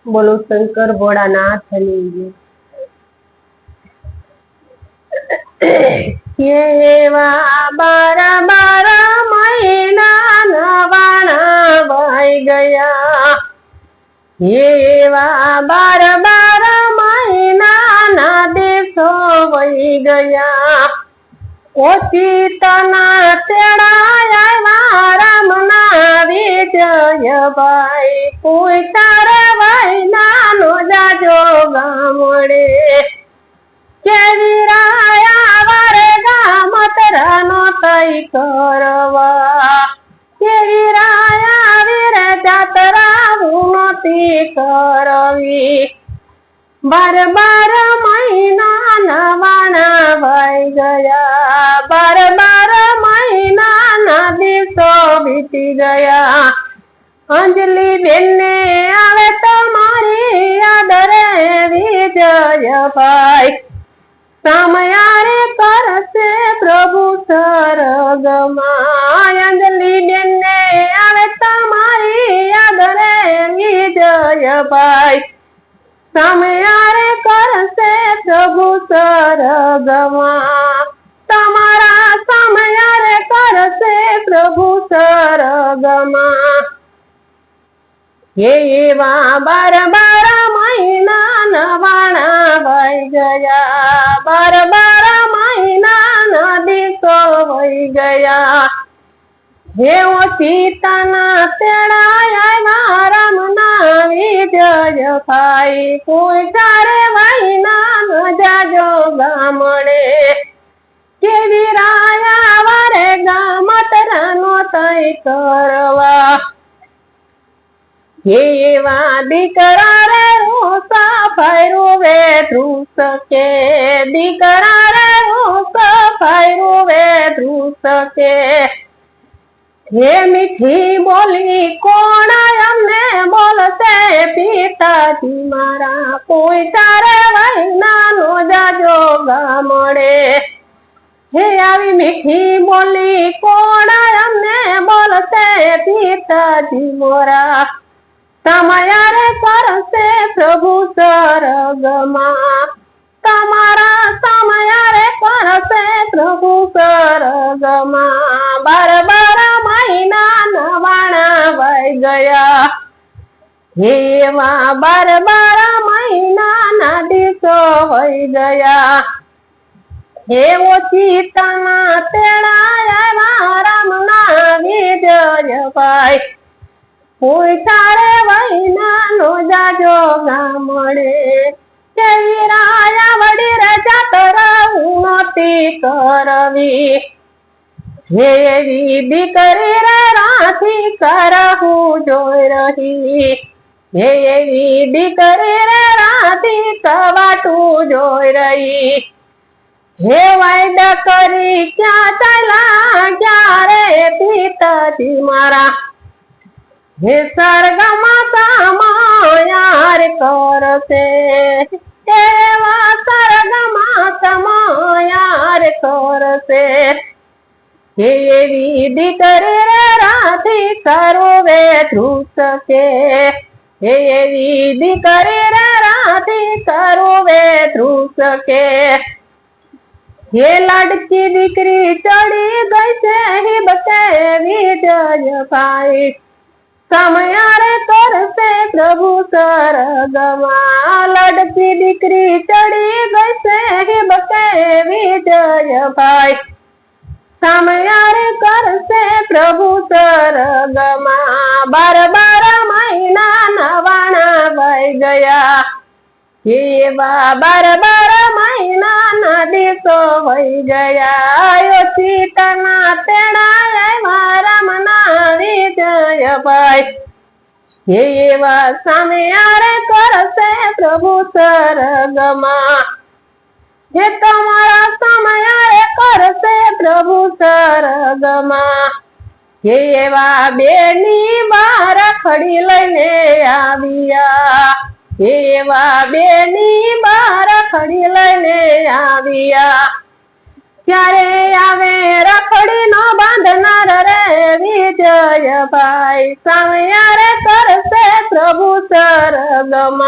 बोलो शंकर भोलानाथ एवा 12 महीना नवाना भाई गया। एवा 12 महीना ना दिवसो वही गया। ओचितना तेड़ा रामना विजय भाई कोई तारे भाई नानो जाजो गामड़े केवी राया वारे गाम तरानो तई करवा केवी राया वीरे जातरा उन्नति करवी 12 महीना नवाना भाई गया। 12 महीना ना दिवसो बीती गया। अंजलि बेन ने आवे तमारी याद रे विजय भाई सामयारे करसे प्रभु सरगमा। अंजलि बेन ने आवे तमारी याद रे विजय भाई सामयारे करसे प्रभु सरगमा। तमारा सामयारे करसे प्रभु सरगमा। एवा 12 महीना नवाना भाई गया। 12 महीना ना दिवसो वही गया। हे ओ सीताना तेड़ा रामना विजय भाई कोई तारे भाई नाम जाजो गामड़े केवी राया वारे गाम तरानो तई करवा। एवा दीकरा रे रोसा भैरू वे ध्रुस के दीकरा रे रोसा भैरू वे ध्रुस के। हे मीठी बोली कोण अमने बोलते पिताजी मारा कोई तारे भाई नानो जाजो गामड़े। हे आवी मीठी बोली कोण अमने बोलते पिताजी मोरा तमारे करसे प्रभु सरगमा। तमारा समयारे करसे प्रभु सरगमा। 12 महीना नवाना भाई गया। एवा 12 महीना ना दिवसो वही गया। हे वो सीताना तेड़ा रामना विजय भाई कोई तारे भाई नानो जाजो गामड़े केवी राया वडी रे जातरा उन्नति करवी। हेवी दीकरी रे राती करहू जोई रही। हेवी दीकरी रे राती कवाटू जोई रही। हे वायदा करी क्या चला क्या रे पिताजी मारा हे सरगमा समायार करसे। एवा सरगमा समायार करसे। एवी दीकरी रे राती करो वे ध्रुस के। एवी दीकरी रे राती करो वे ध्रुस के। ये लड़की दीकरी चढ़ी गई से ही बचे विजय भाई समयारे करसे प्रभु सरगमा। लड़की दीकरी चढ़ी गई से ही बचे विजय भाई समयारे करसे प्रभु सरगमा। 12 महीना नवाना भाई गया। एवा 12 महीना ना दिवसो वही गया। यो सीताना तेड़ा रामना विजय भाई एवा सामयारे करसे प्रभु सरगमा। हे तमारा सामयारे करसे प्रभु सरगमा। एवा बेनी बार खड़ी लईने आविया। एवा बेनी बार खड़ी लईने आविया। क्यारे आवे रखड़ी नो बांधनार रे विजय भाई सामयारे करसे प्रभु सरगमा।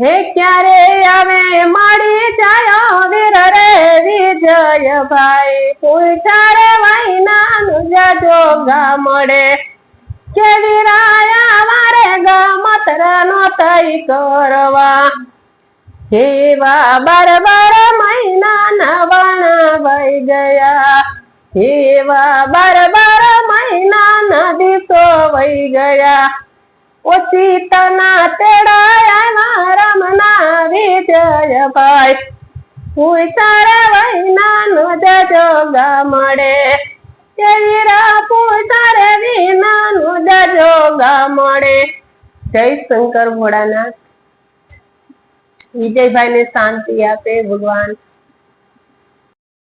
હે ક્યારે આવે મળી જાય વીર રે વિજયભાઈ પૂછા રે વાઈનાનું જાજો ગામડે કે વીરાયા મારે ગમતર નો તઈ કરવા એવા 12 મહિના નવાણા વહી ગયા એવા 12 મહિના ના દિવસો વહી ગયા ઓછી તના તેડાયા રમના વિજયભાઈ પૂછારે વૈનાનો જજો ગામડે કે વીરા પૂછારે વિનાનો જજો ગામડે જય શંકર ભોળાનાથ વિજયભાઈ ને શાંતિ આપે ભગવાન।